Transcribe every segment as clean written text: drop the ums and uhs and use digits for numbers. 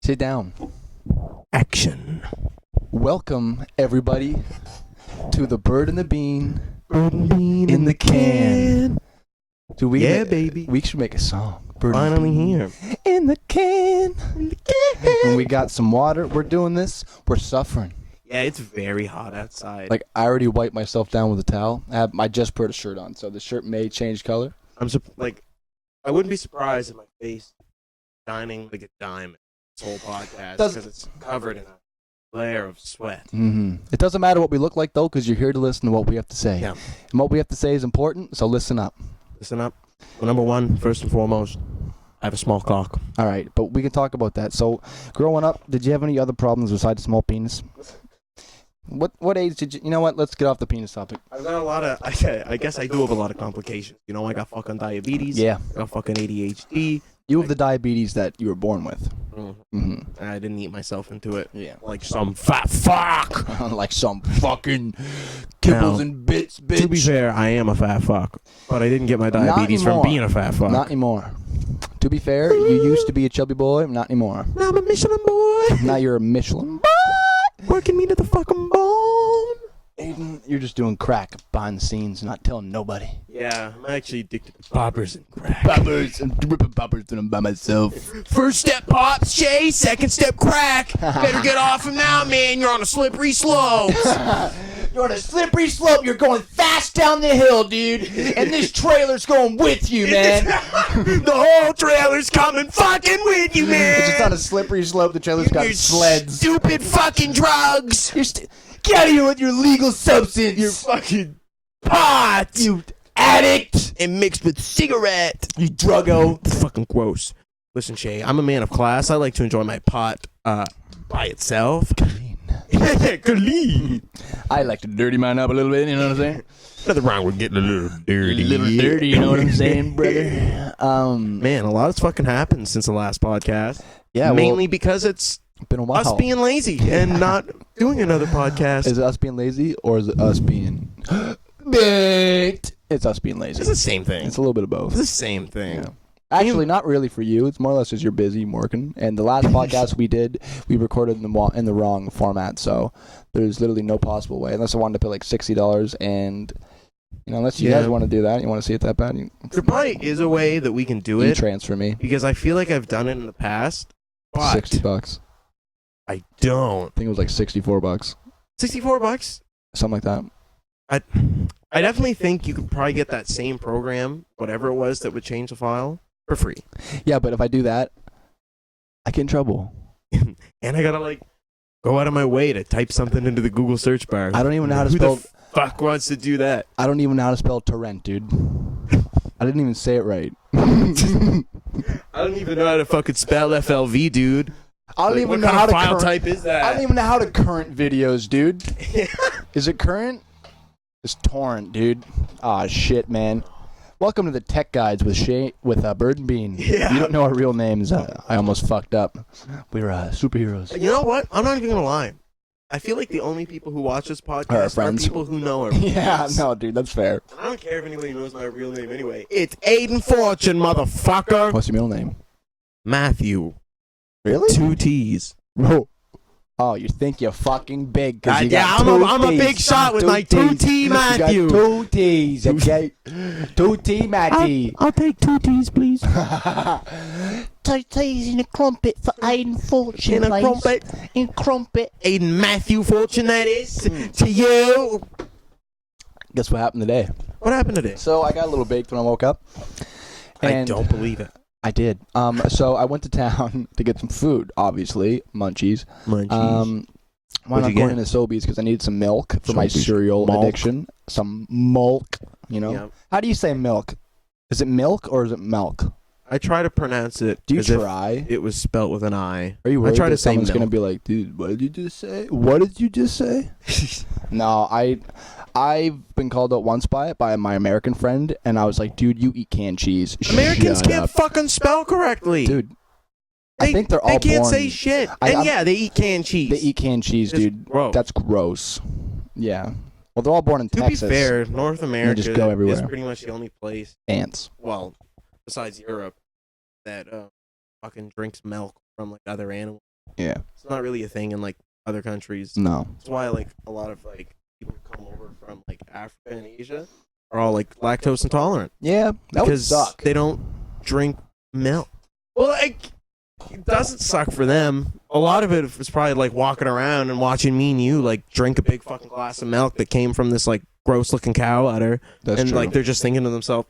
Sit down. Action. Welcome, everybody, to the Bird and the Bean Bird and bean in the can. Do we? Yeah, baby. We should make a song. Bird and Finally Bean here. in the can. And we got some water. We're doing this. We're suffering. Yeah, it's very hot outside. Like, I already wiped myself down with a towel. I just put a shirt on, so the shirt may change color. I wouldn't be surprised if my face is shining like a diamond this whole podcast because it's covered in a layer of sweat. Mm-hmm. It doesn't matter what we look like, though, because you're here to listen to what we have to say. Yeah. And what we have to say is important, so listen up. Listen up. Well, number one, first and foremost, I have a small cock. All right, but we can talk about that. So, growing up, did you have any other problems besides small penis? What age did you... You know what? Let's get off the penis topic. I've got a lot of... I guess I do have a lot of complications. You know, I got fucking diabetes. Yeah. I got fucking ADHD. You have the diabetes that you were born with. Mm-hmm. I didn't eat myself into it. Yeah. Like some fat fuck. Like some fucking kibbles and bits, bitch. To be fair, I am a fat fuck. But I didn't get my diabetes from being a fat fuck. Not anymore. To be fair, you used to be a chubby boy, not anymore. Now I'm a Michelin boy. Now you're a Michelin boy. Working me to the fucking bone. Aiden, you're just doing crack behind the scenes, not telling nobody. Yeah, I'm actually addicted to poppers and crack. Poppers, I'm ripping poppers and I'm by myself. First step pops, Shay. Second step crack. Better get off him now, man. You're on a slippery slope. You're on a slippery slope. You're going fast down the hill, dude. And this trailer's going with you, man. The whole trailer's coming fucking with you, man. It's just on a slippery slope. The trailer's got Your sleds. Stupid fucking drugs. Get out of here with your legal substance. You're fucking pot. You addict. And mixed with cigarette. You druggo. It's fucking gross. Listen, Shay, I'm a man of class. I like to enjoy my pot by itself. Clean. I like to dirty mine up a little bit, you know what I'm saying? Nothing wrong with getting a little dirty. A little dirty, you know what I'm saying, brother? Man, a lot has fucking happened since the last podcast. Yeah, mainly because it's been a while. Us being lazy and not doing another podcast. Is it us being lazy or is it us being baked? It's us being lazy. It's the same thing. It's a little bit of both. It's the same thing. Yeah. Actually, not really for you. It's more or less just you're busy working. And the last podcast we did, we recorded in the wrong format. So there's literally no possible way, unless I wanted to pay like $60. And unless you guys want to do that, you want to see it that bad. There probably is a way that we can do it. Transfer me because I feel like I've done it in the past. But $60. I don't. I think it was like $64. $64? Something like that. I definitely think you could probably get that same program, whatever it was that would change the file, for free. Yeah, but if I do that, I get in trouble. And I gotta go out of my way to type something into the Google search bar. I don't even know how to spell. Who the fuck wants to do that? I don't even know how to spell torrent, dude. I didn't even say it right. I don't even know how to fucking spell FLV, dude. I don't even know what how to file type is that? I don't even know how to current videos, dude. Is it current? It's torrent, dude. Ah, shit, man. Welcome to the Tech Guides with Bird and Bean. Yeah. You don't know our real names. I almost fucked up. We're superheroes. You know what? I'm not even gonna lie. I feel like the only people who watch this podcast are people who know our Yeah, no, dude, that's fair. I don't care if anybody knows my real name anyway. It's Aiden Fortune, motherfucker. What's your middle name? Matthew. Really? 2 T's. Oh, you think you're fucking big? I'm a big shot with my 2T Matthew. You got 2 T's, okay? 2T Matthew. I'll take 2 T's, please. 2 T's in a crumpet for Aiden Fortune, In a crumpet. In crumpet. Aiden Matthew Fortune, that is. To you. Guess what happened today? What happened today? So I got a little baked when I woke up. I don't believe it. I did. So I went to town to get some food, obviously. Munchies. Why not going into Sobeys? Because I needed some milk for my cereal addiction. Some milk, Yep. How do you say milk? Is it milk or is it milk? I try to pronounce it. Do you try? It was spelt with an I. Are you worried I try that to say someone's milk. going to be like, dude, what did you just say? What did you just say? No, I've been called out once by my American friend, and I was like, dude, you eat canned cheese. Americans Shut can't up. fucking spell correctly. Dude, I think they're all They can't born... say shit. They eat canned cheese. They eat canned cheese, It's dude. gross. That's gross. Yeah. Well, they're all born in To Texas. be fair, North America just go everywhere. is pretty much the only place, Ants. well, besides Europe, that fucking drinks milk from other animals. Yeah. It's not really a thing in like other countries. No. That's why like a lot of like people who come over from like Africa and Asia are all like lactose intolerant. Yeah, that would Because suck. they don't drink milk. Well, like, it doesn't suck for them. A lot of it is probably like walking around and watching me and you like drink a big fucking glass of milk that came from this like gross looking cow udder. That's and true. like they're just thinking to themselves,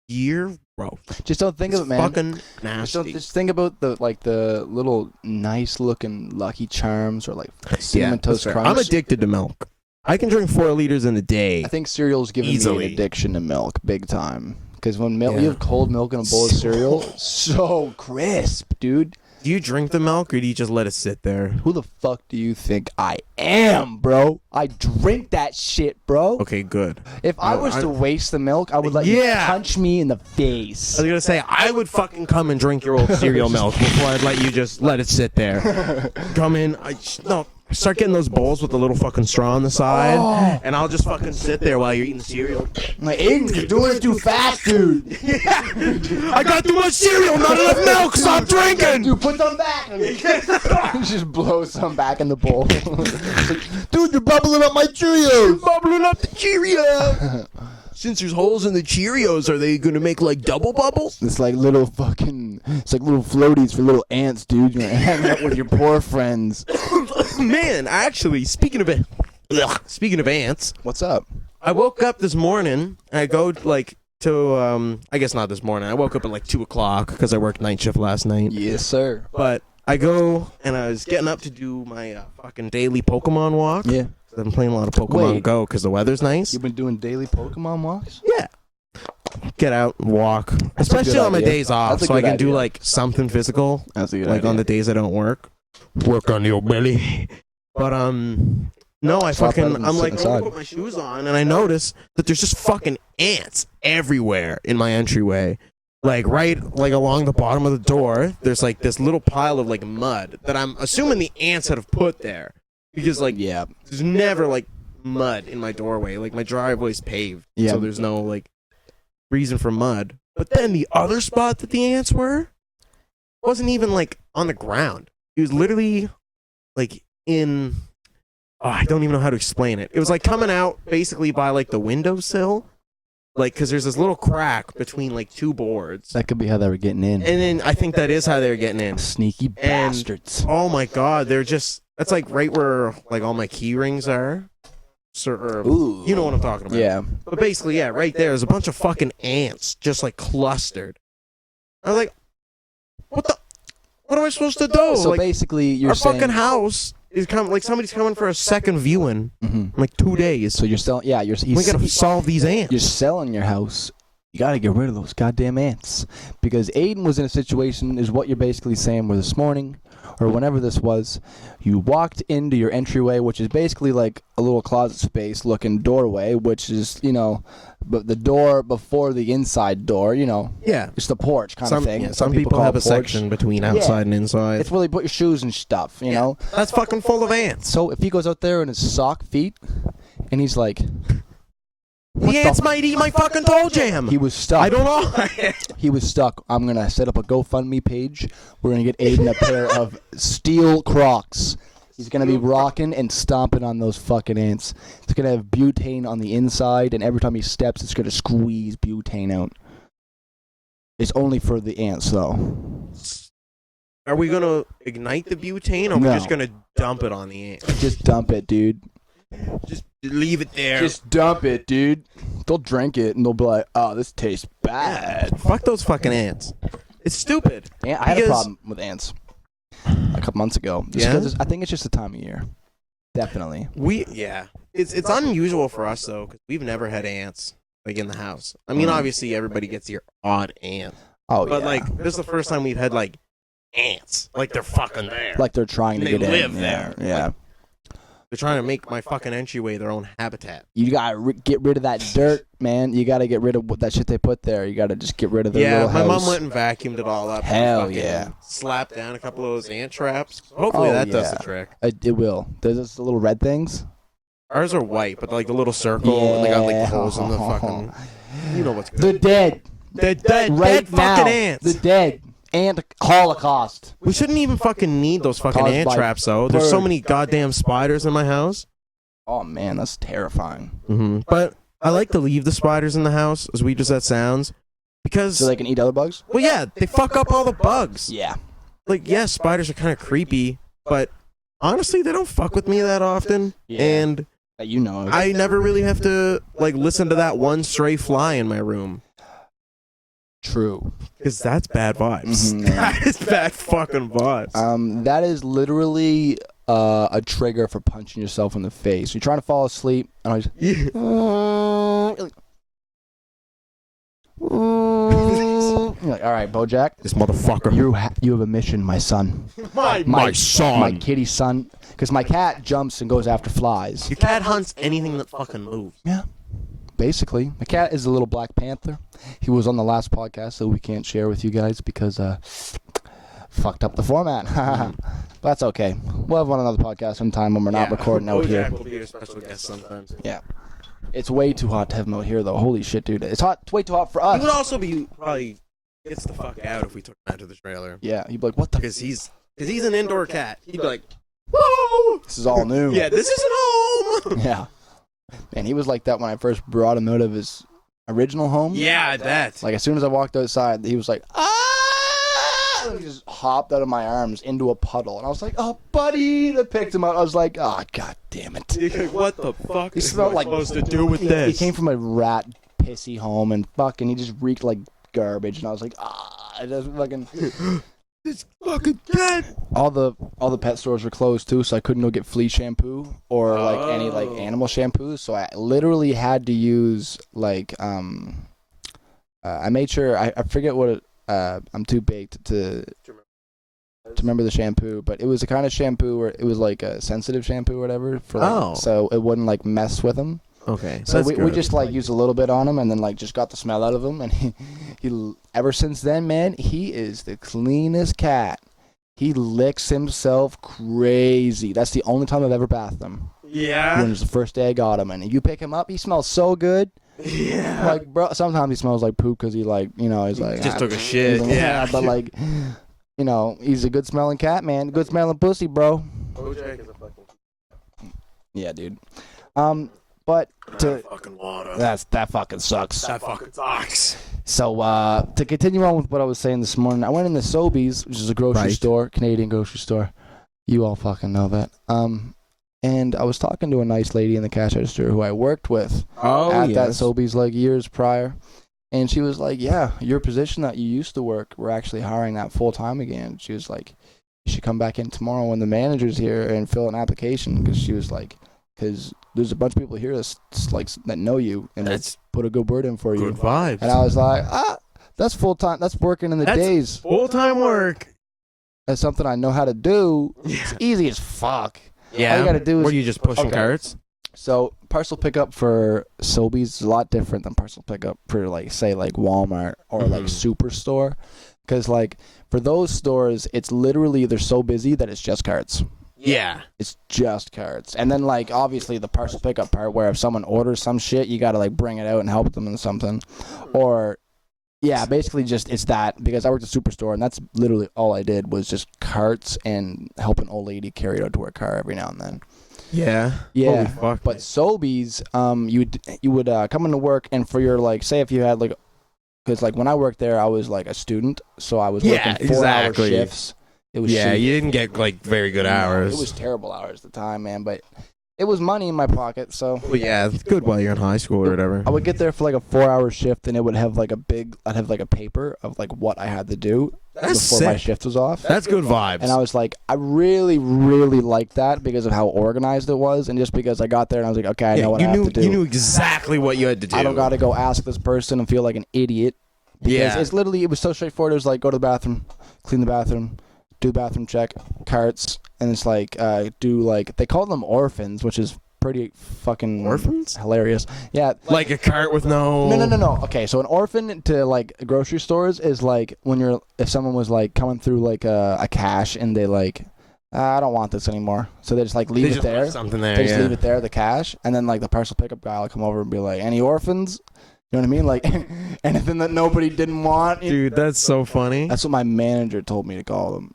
"You're gross." Just don't think It's of it, man. fucking nasty. Just think about the little nice looking Lucky Charms or like cinnamon that's toast fair. crunch. I'm addicted to milk. I can drink 4 liters in a day. I think cereal's giving me Easily. an addiction to milk, big time. Because when milk, Yeah. you have cold milk in a bowl of cereal, so crisp, dude. Do you drink the milk or do you just let it sit there? Who the fuck do you think I am, bro? I drink that shit, bro. Okay, good. If I was to waste the milk, I would let you Yeah. punch me in the face. I was gonna say I would fucking come and drink your old cereal milk before I'd let you just let it sit there. Come in, start getting those bowls with the little fucking straw on the side, and I'll just fucking sit there while you're eating the cereal. I'm like, Aiden, you're doing it too fast, dude. I got too much cereal, not enough milk. Stop drinking. Dude, put them back. Just blow some back in the bowl. Dude, you're bubbling up my Cheerios. Bubbling up the Cheerio. Since there's holes in the Cheerios, are they gonna make like double bubbles? It's like little floaties for little ants, dude. You're hanging out with your poor friends. Man, actually, speaking of ants, What's up? I woke up this morning. And I go like to I guess not this morning. I woke up at like 2:00 because I worked night shift last night. Yes, sir. But I go and I was getting up to do my fucking daily Pokemon walk. Yeah. I've been playing a lot of Pokemon Wait. Go because the weather's nice. You've been doing daily Pokemon walks? Yeah. Get out and walk, That's a especially good on my idea. days off, That's a so I good can do idea. like something physical, That's a good like idea. on the days I don't work. Work on your belly. But no, I It's a lot better fucking than I'm like sitting going inside. to put my shoes on, and I notice that there's just fucking ants everywhere in my entryway. Like right like along the bottom of the door, there's like this little pile of like mud that I'm assuming the ants have put there because like Yeah. there's never like mud in my doorway. Like my driveway's paved, Yeah. so there's no like reason for mud. But then the other spot that the ants were wasn't even like on the ground. It was literally like in I don't even know how to explain it. It was like coming out basically by like the windowsill, like because there's this little crack between like two boards, That could be how they were getting in. and then I think that is how they were getting in. Sneaky And- bastards. Oh my god, they're just that's like right where like all my key rings are. Ooh. You know what I'm talking about. Yeah. But basically, yeah, right there, there's a bunch of fucking ants just like clustered. I was like, what am I supposed to do? So like, basically, you're our saying... fucking house is coming, like somebody's coming for a second viewing Mhm. in like 2 days. So you're selling... Yeah, We gotta solve these ants. you're selling your house. You gotta get rid of those goddamn ants. Because Aiden was in a situation, is what you're basically saying, where this morning, or whenever this was, you walked into your entryway, which is basically like a little closet space looking doorway, which is, but the door before the inside door, Yeah. it's the porch kind Some, of thing. yeah, some people call have it a porch. section between outside and inside. It's where they put your shoes and stuff, you know? That's fucking full of ants. So if he goes out there in his sock feet, and he's like... The ants might eat my fucking toe jam. He was stuck. I don't know. He was stuck. I'm going to set up a GoFundMe page. We're going to get Aiden a pair of steel Crocs. He's going to be rocking and stomping on those fucking ants. It's going to have butane on the inside, and every time he steps, it's going to squeeze butane out. It's only for the ants, though. Are we gonna ignite the butane, or are we No. just gonna dump it on the ants? Just dump it, dude. Just leave it there. Just dump it, dude. They'll drink it, and they'll be like, oh, this tastes bad. Fuck those fucking ants. It's stupid. I had a Because- problem with ants a couple months ago. Just Yeah? 'cause I think it's just the time of year. Definitely. It's unusual for us though, because we've never had ants like in the house. I mean, obviously everybody gets your odd ant, Oh, but yeah. like this is the first time we've had like ants, like they're fucking there. Like they're trying to They get live in. there. Yeah. They're trying to make my fucking entryway their own habitat. You gotta get rid of that dirt, man. You gotta get rid of that shit they put there. You gotta just get rid of their little My house. mom went and vacuumed it all up. and Hell fucking yeah. Slapped down a couple of those ant traps. Hopefully Oh, that does yeah. the trick. It will. There's those little red things. Ours are white, but like the little circle, and they got like the holes in the fucking. You know what's good. The dead. Dead Right fucking now. ants. The dead. ant holocaust. We shouldn't even fucking need those fucking Caused ant by traps, though. There's so bird. many goddamn spiders in my house. Oh man, that's terrifying. But I like to leave the spiders in the house, as weird as that sounds, because, So they can eat other bugs? well, yeah, they fuck up all the bugs. Yeah. Like, yeah, spiders are kind of creepy, but honestly, they don't fuck with me that often. Yeah. And You know. I never really have to, like, listen to that one stray fly in my room. True. Because that's bad vibes. Mhm, That is bad fucking vibes. That is literally a trigger for punching yourself in the face. You're trying to fall asleep, and I just. Yeah. You're like, all right, Bojack. This motherfucker. You have a mission, my son. My son. My kitty son. Because my cat jumps and goes after flies. Your cat hunts anything that fucking moves. Yeah. Basically. My cat is a little Black Panther. He was on the last podcast, so we can't share with you guys because fucked up the format. But that's okay. We'll have one another podcast sometime when we're not recording out here. will be a special guest sometimes. Yeah. It's way too hot to have him out here, though. Holy shit, dude. It's hot. It's way too hot for us. He would also be probably gets the fuck out if we took him out to the trailer. Yeah, he'd be like, what the? Because he's an indoor cat. He'd be like, whoa! This is all new. Yeah, this isn't home! Yeah. And he was like that when I first brought him out of his original home. Yeah, I bet. Like, as soon as I walked outside, he was like, ah! And he just hopped out of my arms into a puddle. And I was like, oh, buddy. And I picked him up. I was like, oh, god damn it. You're like, what the fuck He is smelled like supposed to do with He this? came from a rat pissy home and fucking he just reeked like garbage. And I was like, ah, it doesn't fucking. This fucking cat! All the pet stores were closed too, so I couldn't go get flea shampoo or like any like animal shampoo. So I literally had to use like I made sure I forget what it, I'm too baked to remember the shampoo, but it was a kind of shampoo where it was like a sensitive shampoo or whatever for like, so it wouldn't like mess with them. Okay, So we just like used a little bit on him and then like just got the smell out of him, and he ever since then, man, he is the cleanest cat. He licks himself crazy. That's the only time I've ever bathed him. Yeah. When it was the first day I got him, and you pick him up, he smells so good. Yeah. Like, bro, sometimes he smells like poop because he like, you know, he's like just took a shit. he's like, Yeah. but like, you know, he's a good smelling cat, man. Good smelling pussy, bro. Bojack is a fucking. Yeah, dude. But Fucking water. that fucking sucks. That fucking sucks. So, to continue on with what I was saying this morning, I went into Sobeys, which is a grocery store, Canadian grocery store. You all fucking know that. And I was talking to a nice lady in the cash register who I worked with at that Sobeys like years prior. And she was like, yeah, your position that you used to work, we're actually hiring that full time again. She was like, you should come back in tomorrow when the manager's here and fill an application. Because she was like, because there's a bunch of people here that's like that know you and that's put a good word in for you. Good vibes. And I was like, that's full time. That's working in the days. Full time work. That's something I know how to do. Yeah. It's easy as fuck. Yeah. All you gotta do is. Were you just pushing carts? So parcel pickup for Sobeys is a lot different than parcel pickup for like say like Walmart or like Superstore, because like for those stores it's literally they're so busy that it's just carts. Yeah. It's just carts. And then like obviously the parcel pickup part where if someone orders some shit you gotta like bring it out and help them in something, or yeah, basically just it's that, because I worked at Superstore and that's literally all I did was just carts and help an old lady carry it out to her car every now and then. Yeah. Yeah, Holy fuck. but Sobeys, you would come into work and for your like, say if you had like, because like when I worked there, I was like a student, so I was working 4-hour shifts. It was you shitty. didn't get like very good hours. It was terrible hours at the time, man, but it was money in my pocket, so. Well, yeah, it's good while you're in high school or whatever. I would get there for like a 4-hour shift, and it would have like I'd have like a paper of like what I had to do before my shift was off. That's good vibes. And I was like, I really, really liked that because of how organized it was, and just because I got there and I was like, okay, I know what I have to do. You knew exactly what you had to do. I don't got to go ask this person and feel like an idiot. Because it's literally, it was so straightforward. It was like, go to the bathroom, clean the bathroom, do the bathroom check, carts, and it's like, do like, they call them orphans, which is pretty fucking orphans? Hilarious. Yeah. Like a cart with no... No. Okay, so an orphan to like grocery stores is like when if someone was like coming through like a cash and they like, I don't want this anymore. So they just like leave it there. Something there, They just leave it there, the cash, and then like the parcel pickup guy will come over and be like, any orphans? You know what I mean? Like anything that nobody didn't want. Dude, that's so funny. That's what my manager told me to call them.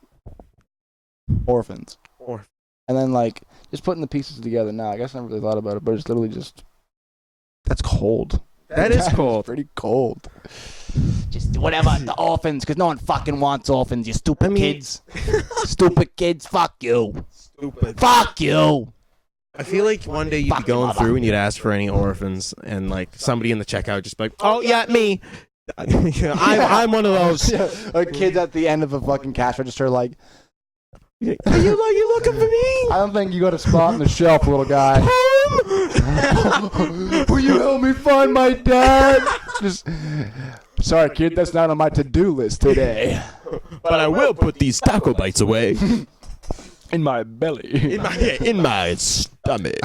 Orphans. Or And then like just putting the pieces together now. I guess I never really thought about it, but it's literally just that's cold. that is cold. Pretty cold. Just whatever, the orphans, because no one fucking wants orphans, you stupid I mean- kids. Stupid kids, fuck you. Stupid. Fuck you. I feel like one day you'd be Fuck your going mother. through and you'd ask for any orphans, and like somebody in the checkout would just be like, "Oh yeah, me. I'm one of those." Yeah, like kids at the end of a fucking cash register like, Are you looking for me? I don't think you got a spot on the shelf, little guy. Will you help me find my dad? Just, sorry, kid, that's not on my to-do list today. But I will put these taco bites away In my belly. in my stomach.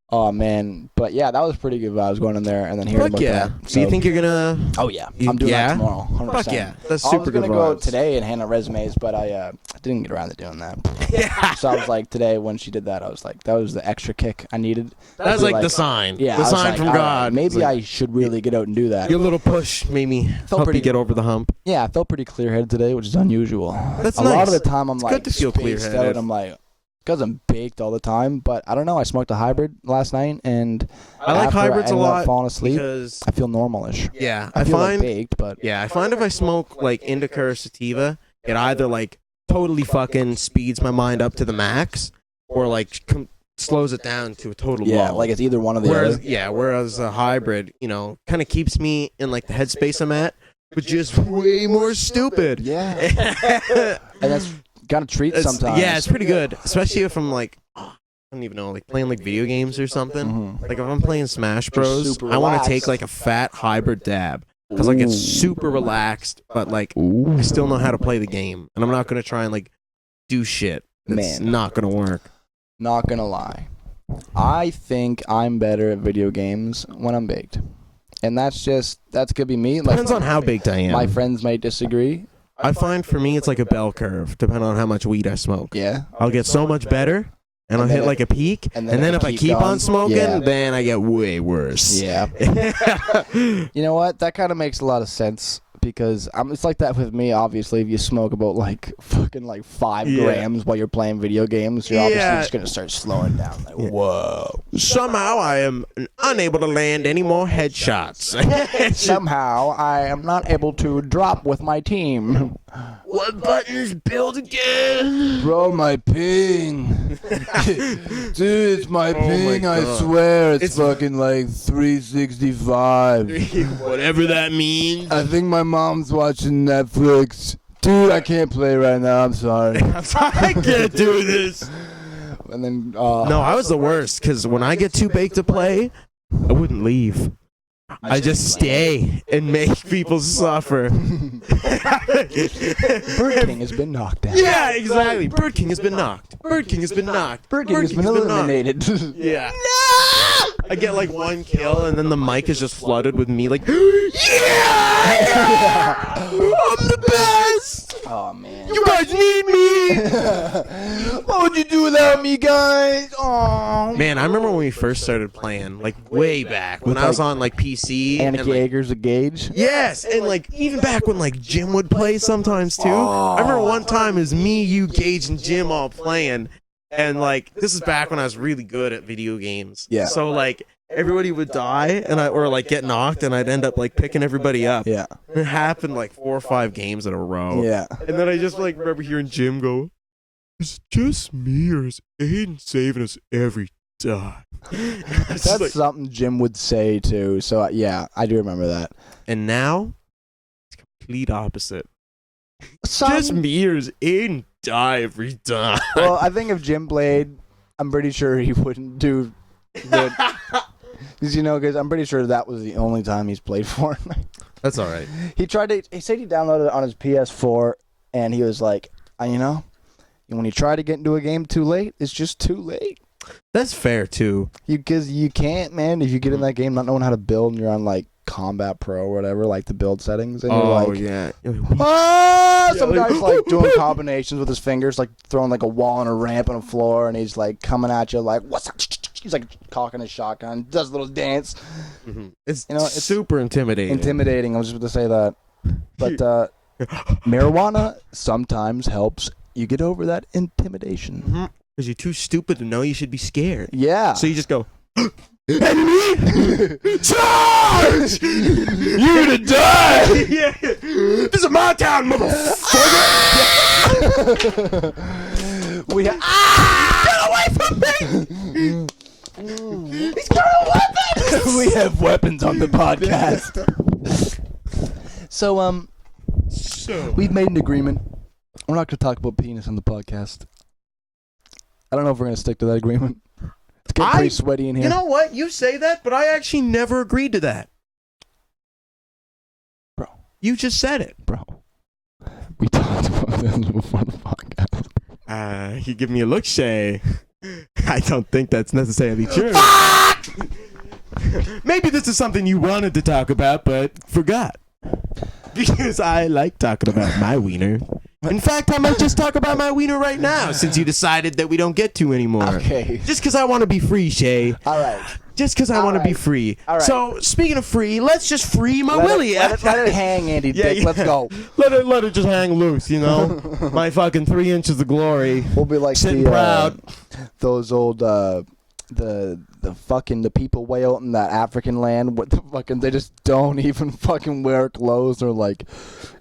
Oh man, but yeah, that was pretty good vibes going in there and then hearing Fuck about yeah. that. Do you think you're gonna? Oh yeah, I'm doing that tomorrow. 100%. Fuck yeah. That's I super was good gonna go vibes. today and hand out resumes, but I didn't get around to doing that. Yeah. So I was like, today when she did that, I was like, that was the extra kick I needed. That's To, like the sign. Yeah, The I was sign like, from all right, God. maybe It's like, I should really get out and do that. your little push made me help pretty- you get over the hump. Yeah, I felt pretty clear-headed today, which is unusual. That's a nice. lot of the time I'm It's like good to feel spaced clear-headed. out. I'm like, because I'm baked all the time, but I don't know. I smoked a hybrid last night, and I like after hybrids a ended up lot falling asleep, because I feel normalish. yeah, I I feel find like baked, but I find if I smoke like indica or sativa, it either like totally fucking speeds my mind up to the max, or like slows it down to a total yeah, lull. like it's either one or the whereas other. whereas a hybrid, kind of keeps me in like the headspace I'm at, but just way more stupid. Yeah, It's- and that's gotta treat sometimes. Yeah, it's pretty good, especially if I'm like, I don't even know, like playing like video games or something. Mhm. Like if I'm playing Smash Bros, super I want to relaxed. take like a fat hybrid dab because like it's super relaxed, but like Ooh. I still know how to play the game, and I'm not gonna try and like do shit. It's Man. not gonna work. Not gonna lie, I think I'm better at video games when I'm baked, and that's could be me. Depends on how baked I am. My friends might disagree. I find for me it's like a bell curve, depending on how much weed I smoke. Yeah, I'll get so much better, and I'll And hit then like a peak, and and then then if I keep keep going, on smoking, yeah. then I get way worse. yeah. You know what? That kind of makes a lot of sense because it's like that with me. Obviously, if you smoke about like fucking like 5 Yeah. grams while you're playing video games, you're obviously Yeah. just gonna start slowing down. Like, whoa! Somehow I am unable to land any more headshots. Somehow I am not able to drop with my team. What button is built again? Bro, my ping. Dude, it's my Oh my ping, I God. swear. It's It's- fucking like 365. Whatever that means. I think my mom's watching Netflix. Dude, I can't play right now. I'm sorry. I can't do this. And then, No, I was the worst because when I get too baked to play, I wouldn't leave. I just stay and make people suffer. Burger King has been knocked down. Yeah, exactly. Bird King has been knocked. Bird King has been knocked. Burger King has been knocked. eliminated. Yeah. I get like one kill and then the mic is just flooded with me like, yeah! I'm the best! Oh, man. You guys need me! What would you do without me, guys? Oh. Man, I remember when we first started playing, like way back, when With, I was like, on like PC. and, Anarchy like, Yeager's a gauge. yes, and like even back when like Jim would play sometimes too. I remember one time it was me, you, Gage, and Jim all playing, and like this is back when I was really good at video games. Yeah. So like everybody would die or like get knocked, and I'd end up like picking everybody up. Yeah. And it happened like 4 or 5 games in a row. Yeah. And then I just like remember hearing Jim go, "It's just me, or is Aiden saving us every time?" It's That's like- something Jim would say, too. So, yeah, I do remember that. and now it's complete opposite. Some, Just me, or is Aiden die every time? well, I think if Jim played, I'm pretty sure he wouldn't do good. Because I'm pretty sure that was the only time he's played Fortnite. That's all right. He said he downloaded it on his PS4, and he was like, when you try to get into a game too late, it's just too late. That's fair too. Because you can't, man, if you get in that game not knowing how to build, and you're on, like, Combat Pro or whatever, like the build settings, and you're like, yeah. some guy's like doing combinations with his fingers, like throwing like a wall on a ramp on a floor, and he's like coming at you like, what's up? he's like cocking a shotgun, does a little dance. It's, It's super intimidating. Intimidating. I was just going to say that. But marijuana sometimes helps you get over that intimidation. Because you're too stupid to know you should be scared. Yeah. So you just go, enemy! Charge! You're gonna die! Yeah. This is my town, motherfucker! Get away from me! He's got weapons! We have weapons on the podcast. So, we've made an agreement. We're not going to talk about penis on the podcast. I don't know if we're going to stick to that agreement. It's getting pretty sweaty in here. You know what? You say that, but I actually never agreed to that. Bro. You just said it. Bro. We talked about this before the podcast. You give me a look, Shay. I don't think that's necessarily true. Maybe this is something you wanted to talk about, but forgot. Because I like talking about my wiener. In fact, I might just talk about my wiener right now, since you decided that we don't get to anymore. Okay. Just because I want to be free, Shay. All right. Just because I want to be free. All right. So, speaking of free, let's just free my willy. Let it hang, Andy Dick. Let's go. Let it just hang loose, you know? My fucking 3 inches of glory. We'll be like Sitting proud. Those old the people way out in that African land where they just don't even fucking wear clothes. Or like,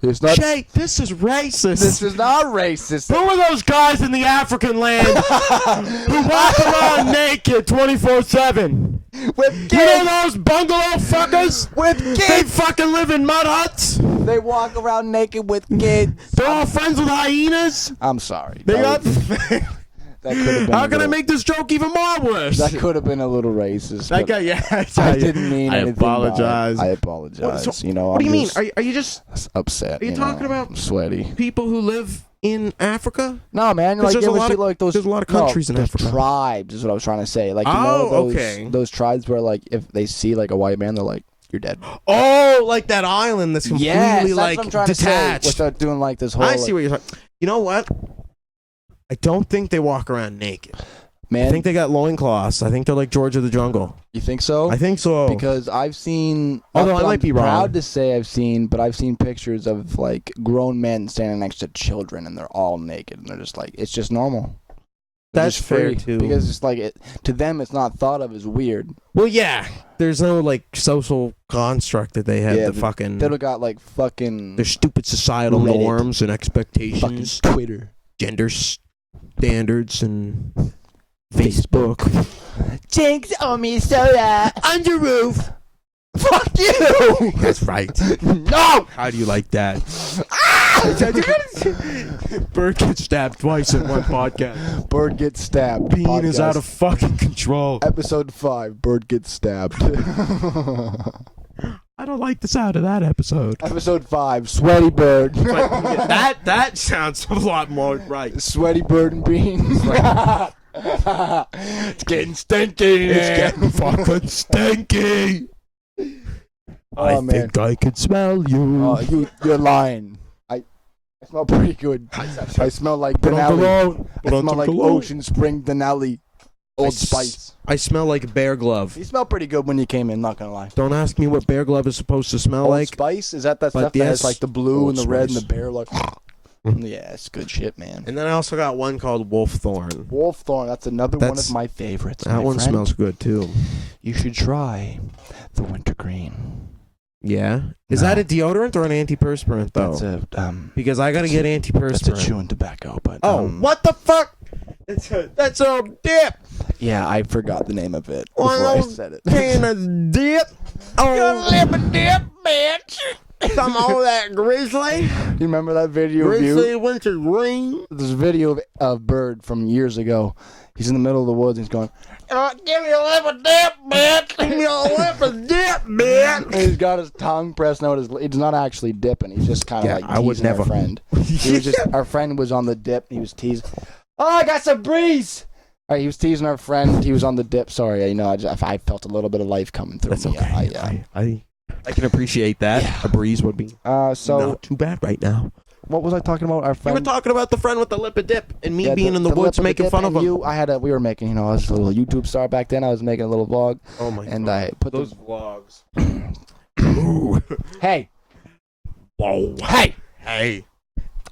it's not. Jake, this is racist. This is not racist. Who are those guys in the African land who walk around naked 24/7? With kids. You know those bungalow fuckers? With They kids. fucking live in mud huts. They walk around naked with kids. They're all friends with hyenas. I'm sorry. They got. That could have been. How can I make this joke even more worse? That could have been a little racist. That but guy, yeah. I didn't mean I anything. apologize. I apologize. What, you know. What do you I'm mean? just Are you just upset? Are you talking about I'm sweaty? people who live in Africa? No, man. 'Cause Like, there's you a ever lot see of- like those. there's a lot of countries in those Africa. Tribes is what I was trying to say. Like, you Oh, know those, okay. those tribes where like if they see like a white man, they're like, "You're dead." Oh, like that island that's completely Yes, that's like what I'm trying detached. to say. Without doing like this whole. I see what you're talking. You know what? I don't think they walk around naked. Man, I think they got loincloths. I think they're like George of the Jungle. you think so? I think so. Because I've seen. Although I I'm might be wrong. proud to say I've seen pictures of like grown men standing next to children, and they're all naked, and they're just like, it's just normal. They're That's just fair, free. too. Because it's like to them, it's not thought of as weird. Well, yeah. There's no like social construct that they have. Yeah, the fucking. They've got like fucking. Their stupid societal Reddit. norms and Fucking expectations, Twitter. gender standards, and Facebook. Jinx owe me soda. Under roof. Fuck you! That's right. No! How do you like that? Bird gets stabbed twice in one podcast. Bird gets stabbed. Bean is Podcast. out of fucking control. Episode 5. Bird gets stabbed. I don't like the sound of that episode. Episode 5. Sweaty bird. that sounds a lot more right. Sweaty bird and beans. It's getting stinky. It's getting fucking stinky. I man. think I can smell you. You're lying. I smell pretty good. I smell like Put on Denali. cologne. I smell like Ocean Spring Denali. Old Spice. I smell like Bear Glove. You smell pretty good when you came in, not gonna lie. Don't ask me what Bear Glove is supposed to smell Old like. Spice? Is that But stuff that yes, has like the blue Old and the red and Spice. the bear like yeah, it's good shit, man. And then I also got one called Wolf Thorn. Wolf Thorn, that's another one That's- of my favorites. That my one friend. smells good too. You should try the wintergreen. Yeah. Is No. that a deodorant or an antiperspirant though? That's a Because I gotta get that's a antiperspirant. chewing tobacco, but Oh, what the fuck? That's a dip. Yeah, I forgot the name of it One before I of those said it. Can a dip. Oh, Lip and dip, bitch. some of that grizzly. You remember that video of you? Grizzly winter green. There's a video of Bird from years ago. He's in the middle of the woods and he's going, Give me a lip and dip, bitch. Give me a lip of dip, man. and he's got his tongue pressed out. He's not actually dipping. He's just kind of Yeah, like I would teasing never. our friend. He was just, our friend was on the dip. He was teasing. Oh, I got some breeze. All right, he was teasing our friend. He was on the dip. Sorry, I felt a little bit of life coming through That's me. okay. I can appreciate that. Yeah. A breeze would be So not too bad right now. What was I talking about? Our You friend. were talking about the friend with the lip of dip and me Yeah, being in the lip woods of the making dip, fun of and him. We were making, I was a little YouTube star back then. I was making a little vlog. Oh my And god. I put those vlogs. Ooh. Hey, Whoa. hey, Hey.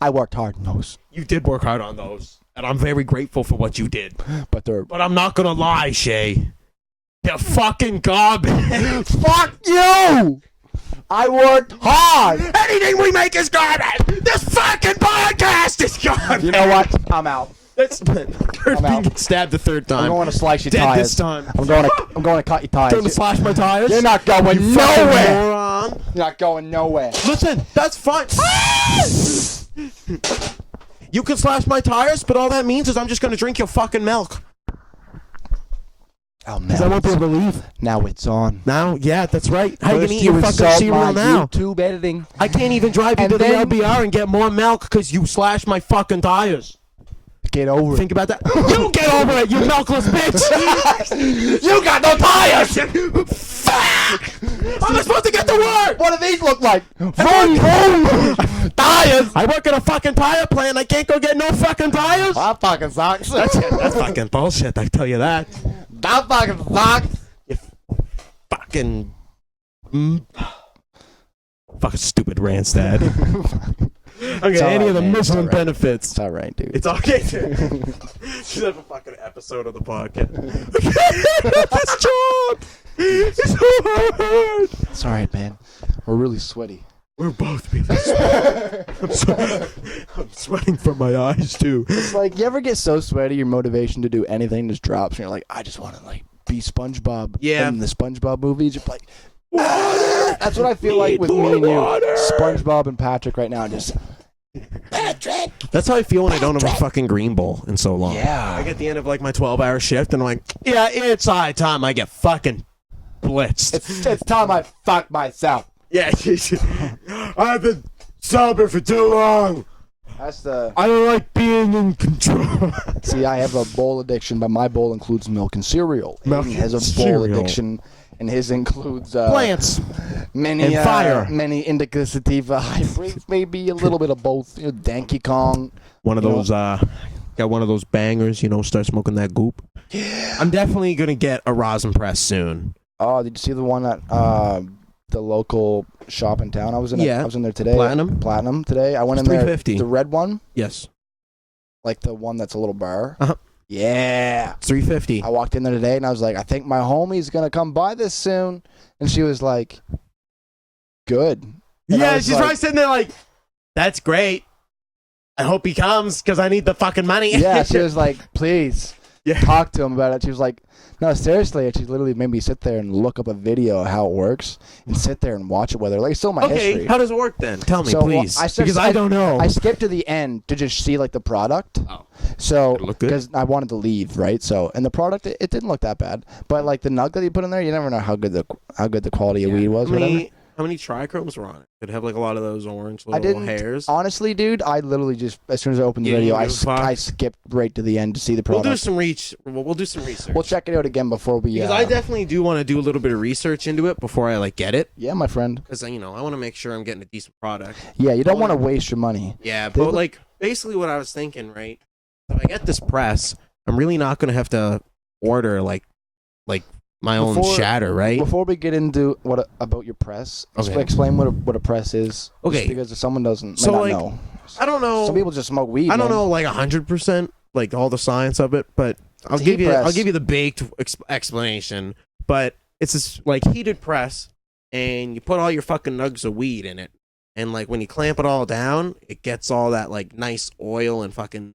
I worked hard on those, You did work hard on those. And I'm very grateful for what you did. but they're But I'm not gonna lie, Shay. They're fucking garbage. fuck you. I worked hard. Anything we make is garbage. This fucking podcast is garbage. You know what? I'm out. That's Kurt I'm out. being stabbed the third time. I'm going to slice your Dead tires. this time. I'm going to cut your tires. Going to slash my tires. You're not going You fucking nowhere. moron. You're not going nowhere. Listen, that's fine. You can slash my tires, but all that means is I'm just gonna drink your fucking milk. Oh, Because I won't be able to leave. Now it's on. Now, yeah, that's right. How you First gonna eat your fucking insult cereal my now? YouTube editing. I can't even drive you And to the then- LBR and get more milk because you slashed my fucking tires. Get over Think about that. You get over it, you milkless bitch! it. You got no tires. Fuck! I'm not supposed to get to work! What do these look like? Vroom, vroom. Tires. I work at a fucking tire plant. I can't go get no fucking tires. That fucking sucks. That's fucking bullshit. I tell you that. That fucking sucks. You fucking fucking stupid Randstad. Okay, all any right, of the man. It's Michelin all right. benefits. It's all right, dude. It's okay. Should have a fucking episode of the podcast. This job is so hard. It's all right, man. We're really sweaty. We're both being I'm sweating from my eyes too. It's like, you ever get so sweaty, your motivation to do anything just drops, and you're like, I just want to like be SpongeBob. Yeah. In the SpongeBob movies, you're like, that's what I feel like with me and you, SpongeBob and Patrick right now. Just Patrick. That's how I feel when I don't have a fucking green bowl in so long. Yeah. I get the end of like my 12-hour shift and I'm like, yeah, it's high time I get fucking blitzed. It's time I fuck myself. Yeah, I've been sober for too long. That's the. I don't like being in control. See, I have a bowl addiction, but my bowl includes milk and cereal. Milk He has a and bowl cereal. addiction, and his includes Plants. many and fire. many indica sativa hybrids, maybe a little bit of both. You know, Donkey Kong. One of You know? those, got one of those bangers, start smoking that goop. I'm definitely going to get a rosin press soon. Oh, did you see the one at the local shop in town? I was in. Yeah. I was in there today. Platinum today. I went in It's there. $3.50. The red one, Yes. like the one that's a little bar. Uh-huh. Yeah. It's $3.50. I walked in there today and I was like, I think my homie's gonna come buy this soon, and she was like, "Good." And I Yeah, was she's like- probably sitting there like, that's great. I hope he comes because I need the fucking money. Yeah, she was like, "Please, Yeah. talk to him about it." She was like, "No, seriously." And she literally made me sit there and look up a video of how it works and sit there and watch it with her. Like, it's still my Okay, history. how does it work then? Tell me, So, well, please. I started- because I don't know. I skipped to the end to just see like the product. Oh. So Did it look good? because I wanted to leave, right? So and the product it didn't look that bad, but like the nug that you put in there, you never know how good the quality of weed was. How many trichromes were on it? Did it have like a lot of those orange little I didn't. hairs? Honestly, dude, I literally just as soon as I opened the You video, didn't give a fuck? I skipped right to the end to see the We'll product. do some We'll do some research. We'll check it out again before we. Because I definitely do want to do a little bit of research into it before I like get it. Yeah, my friend. Because I want to make sure I'm getting a decent product. Yeah, you don't want to waste your money. Yeah, They but look- like basically what I was thinking, right? If I get this press, I'm really not gonna have to order like my own Before- shatter, right? Before we get into about your press, Okay. explain what a press is. Okay. Just because if someone might So, not like, know. I don't know. Some people just smoke weed. I don't man. know like 100% like all the science of it, but I'll It's a give heat you press. the baked explanation. But it's this like heated press, and you put all your fucking nugs of weed in it, and like when you clamp it all down, it gets all that like nice oil and fucking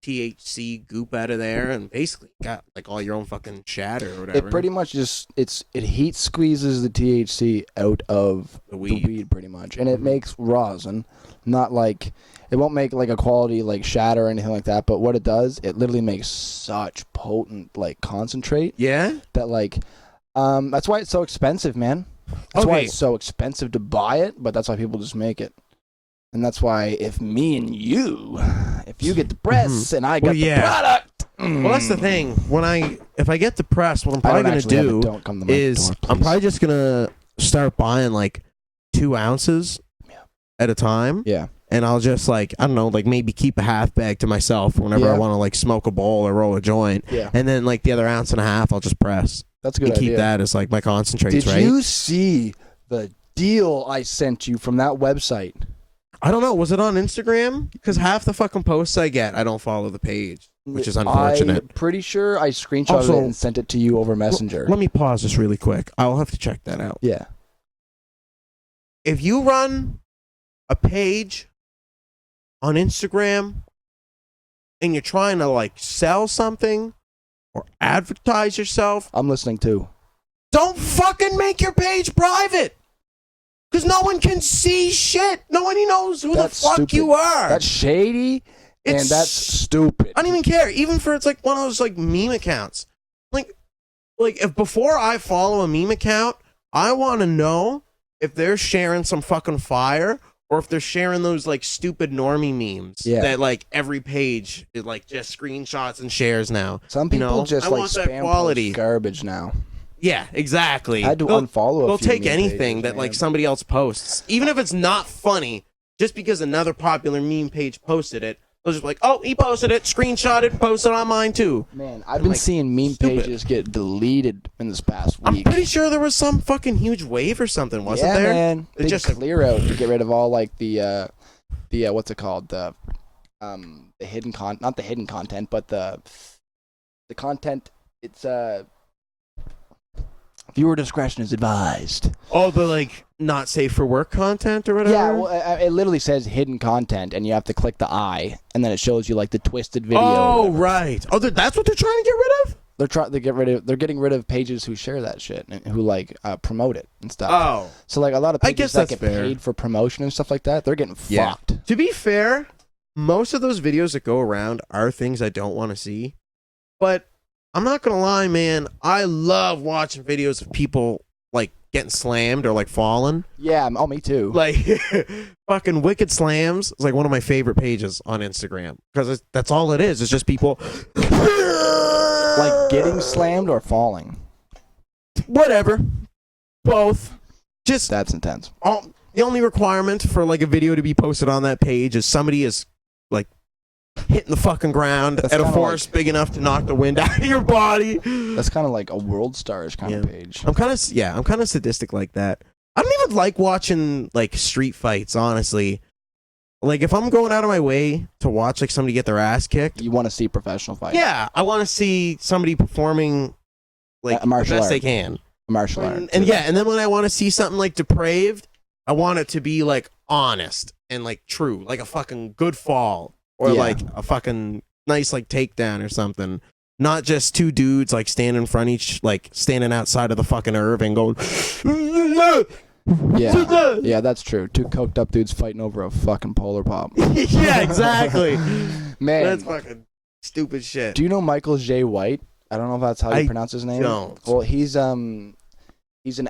THC goop out of there, and basically got like all your own fucking shatter or whatever. It pretty much just it heat squeezes the THC out of The the weed. weed pretty much, and it Mhm. makes rosin. Not like it won't make like a quality like shatter or anything like that. But what it does, it literally makes such potent like concentrate Yeah. that like that's why it's so expensive, man. That's why Okay. it's so expensive to buy it, but that's why people just make it. And that's why if me and you, if you get the press and I got Well, yeah. the product. Well, that's the thing. If I get the press, what I'm I probably don't gonna actually have it. do Don't come to my is door, I'm please. probably just gonna start buying like 2 ounces Yeah. at a time. Yeah. and I'll just like, I don't know, like maybe keep a half bag to myself whenever I Yeah. want to like smoke a bowl or roll a joint, Yeah. and then like the other ounce and a half I'll just press That's a good and keep idea. that as like my concentrates. Did right? you see the deal I sent you from that website? I don't know. Was it on Instagram? Because half the fucking posts I get, I don't follow the page, which is unfortunate. I'm pretty sure I screenshotted Also, it and sent it to you over Messenger. Let me pause this really quick. I'll have to check that out. Yeah. If you run a page on Instagram and you're trying to like sell something or advertise yourself, I'm listening too. don't fucking make your page private. Because no one can see shit. Nobody knows who That's the fuck stupid. you are. That's shady and It's- that's stupid. I don't even care. Even for it's like one of those like meme accounts. Like if before I follow a meme account, I want to know if they're sharing some fucking fire or if they're sharing those like stupid normie memes that like every page is like just screenshots and shares now. Some people you know? just I like want that spam quality. post garbage now. Yeah, exactly. I had to unfollow a They'll few take meme anything pages, that like man. somebody else posts, even if it's not funny, just because another popular meme page posted it. They'll just be like, oh, he posted it, screenshot it, posted on mine too. Man, I've been like, seeing meme stupid. pages get deleted in this past I'm week. pretty sure there was some fucking huge wave or something, wasn't yeah, there? man. It Big just clear out to get rid of all like the what's it called, the hidden not the hidden content, but the content. It's viewer discretion is advised. Oh, the like not safe for work content or whatever. Yeah, well, it literally says hidden content, and you have to click the eye, and then it shows you like the twisted video. Oh, right. Oh, that's what they're trying to get rid of. They're trying to get rid of. They're getting rid of pages who share that shit and who like promote it and stuff. Oh, So like a lot of I pages guess that that's get fair. paid for promotion and stuff like that, they're getting Yeah. fucked. to be fair, most of those videos that go around are things I don't want to see. But I'm not gonna lie, man. I love watching videos of people like getting slammed or like falling. Yeah, oh me too. Like fucking Wicked Slams is like one of my favorite pages on Instagram because that's all it is. It's just people Like getting slammed or falling. whatever, both. Just That's intense. the only requirement for like a video to be posted on that page is somebody is like hitting the fucking ground That's at a kinda force big enough to knock the wind out of your body. That's kind of like a World Stars kind of page. I'm kind of sadistic like that. I don't even like watching like street fights, honestly. Like if I'm going out of my way to watch like somebody get their ass kicked, You want to see professional fight. yeah, I want to see somebody performing like A martial the best art. they can. Martial art. And yeah, and then when I want to see something like depraved, I want it to be like honest and like true, like a fucking good fall or Yeah. like a fucking nice like takedown or something. Not just two dudes like standing in front each, like standing outside of the fucking Irving going. Yeah, that's true. Two coked up dudes fighting over a fucking polar pop. Yeah, exactly. Man, That's fucking stupid shit. do you know Michael J. White? I don't know if that's how you I pronounce his name. don't. Well, he's an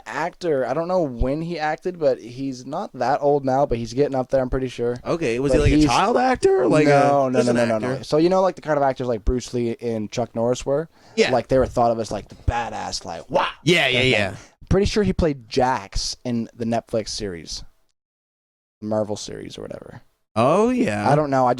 actor. I don't know when he acted, but he's not that old now. But he's getting up there. I'm pretty sure. Okay, was But he like a he's- child actor? Or like no. just an No. actor? So you know, like the kind of actors like Bruce Lee and Chuck Norris were. Yeah. Like they were thought of as like the badass, like wow. Yeah. Pretty sure he played Jax in the Netflix series, Marvel series or whatever. Oh yeah. I don't know. I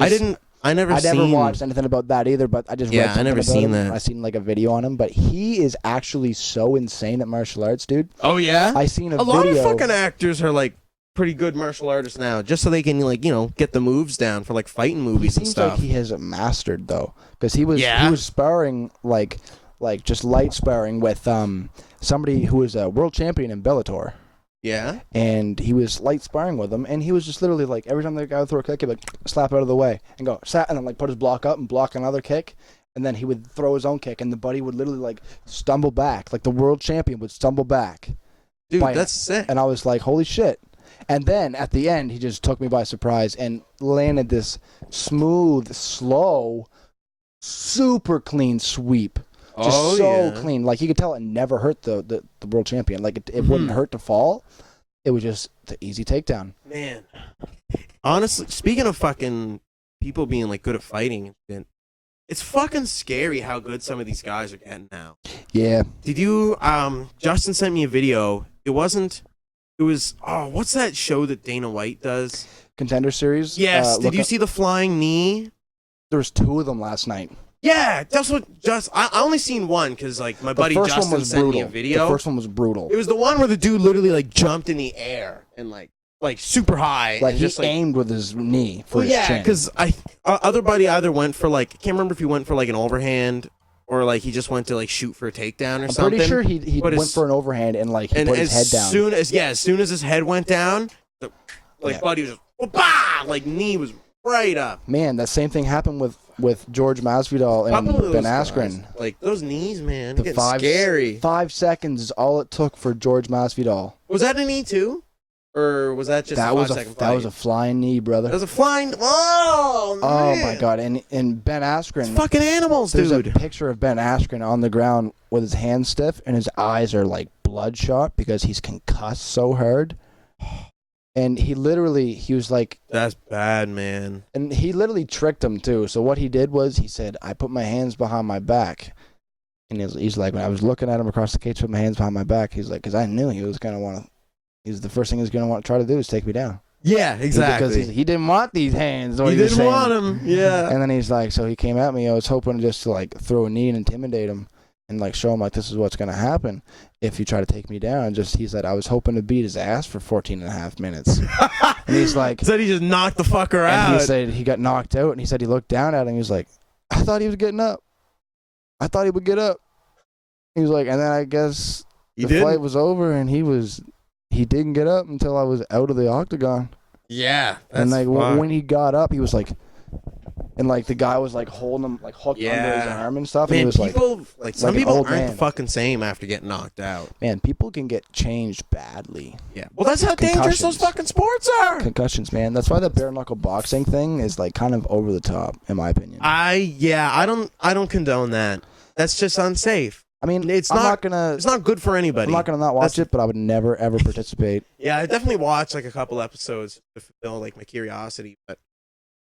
never seen. watched anything about that either, but I just Yeah, read I something never about seen him. that. I seen like a video on him, but he is actually so insane at martial arts, dude. Oh yeah. I seen a lot of video. fucking actors are like pretty good martial artists now, just so they can like get the moves down for like fighting He movies and seems stuff. like he has it mastered though, because he was Yeah. sparring like just light sparring with somebody who was a world champion in Bellator. Yeah. And he was light sparring with him, and he was just literally like every time the guy would throw a kick, he'd like slap out of the way and go and then like put his block up and block another kick, and then he would throw his own kick, and the buddy would literally like stumble back, like the world champion would stumble back, Dude, By- that's sick. and I was like, holy shit! And then at the end, he just took me by surprise and landed this smooth, slow, super clean sweep. Just so clean. Like, you could tell it never hurt the world champion. Like, it wouldn't hurt to fall. It was just the easy takedown. Man. Honestly, speaking of fucking people being like good at fighting and shit, it's fucking scary how good some of these guys are getting now. Yeah. Did you Justin sent me a video. It was what's that show that Dana White does? Contender Series. Yes. Did look you up- see the flying knee? There was 2 of them last night. Yeah, that's what. I only seen one because like my buddy the first Justin one was sent brutal. me a video. The first one was brutal. It was the one where the dude literally like jumped in the air and like super high. Like and he just like aimed with his knee for his yeah, chin. because other buddy either went for like I can't remember if he went for like an overhand or like he just went to like shoot for a takedown or I'm something. pretty sure he But went for an overhand and like he put his head down. As soon as his head went down, buddy was just bah! Like knee was right up. Man, that same thing happened with George Masvidal and Couple of Ben those Askren. guys, like those knees, man, The getting scary. 5 seconds is all it took for George Masvidal. Was that a knee too, or was that just That a was 5-second that was a flying knee, brother. That was a flying. Oh Oh man. my god! And Ben Askren, It's fucking animals, there's dude. a picture of Ben Askren on the ground with his hands stiff and his eyes are like bloodshot because he's concussed so hard. And he was like, That's bad, man. and he literally tricked him too. So what he did was he said, "I put my hands behind my back," and he's like, when I was looking at him across the cage, put my hands behind my back. He's like, because I knew he was gonna want to. He's the first thing he's gonna want to try to do is take me down. Yeah, Because exactly. he didn't want these hands. What He he was didn't saying. want him. Yeah. And then he's like, so he came at me. I was hoping just to like throw a knee and intimidate him and like show him like this is what's gonna happen if you try to take me down. He said I was hoping to beat his ass for 14 and a half minutes. And he's like, Said he just knocked the fucker and out. he said he got knocked out. And he said he looked down at him. He was like, I thought he was getting up. I thought he would get up. He was like, and then I guess He the didn't? fight was over, and he didn't get up until I was out of the octagon. Yeah. And that's like fucked. when he got up, he was like, and like the guy was like holding him like hooked under his Yeah. arm and stuff. And Man, he was like, people like some like an people old aren't man. the fucking same after getting knocked out. man, people can get changed badly. Yeah. Well, that's how dangerous those Concussions. fucking sports are. Concussions, man. That's why the bare knuckle boxing thing is like kind of over the top, in my opinion. I don't condone that. That's just unsafe. I mean, It's I'm not- not gonna. It's not good for anybody. I'm not gonna not watch That's- it, but I would never ever participate. Yeah, I definitely watched like a couple episodes to fulfill like my curiosity, but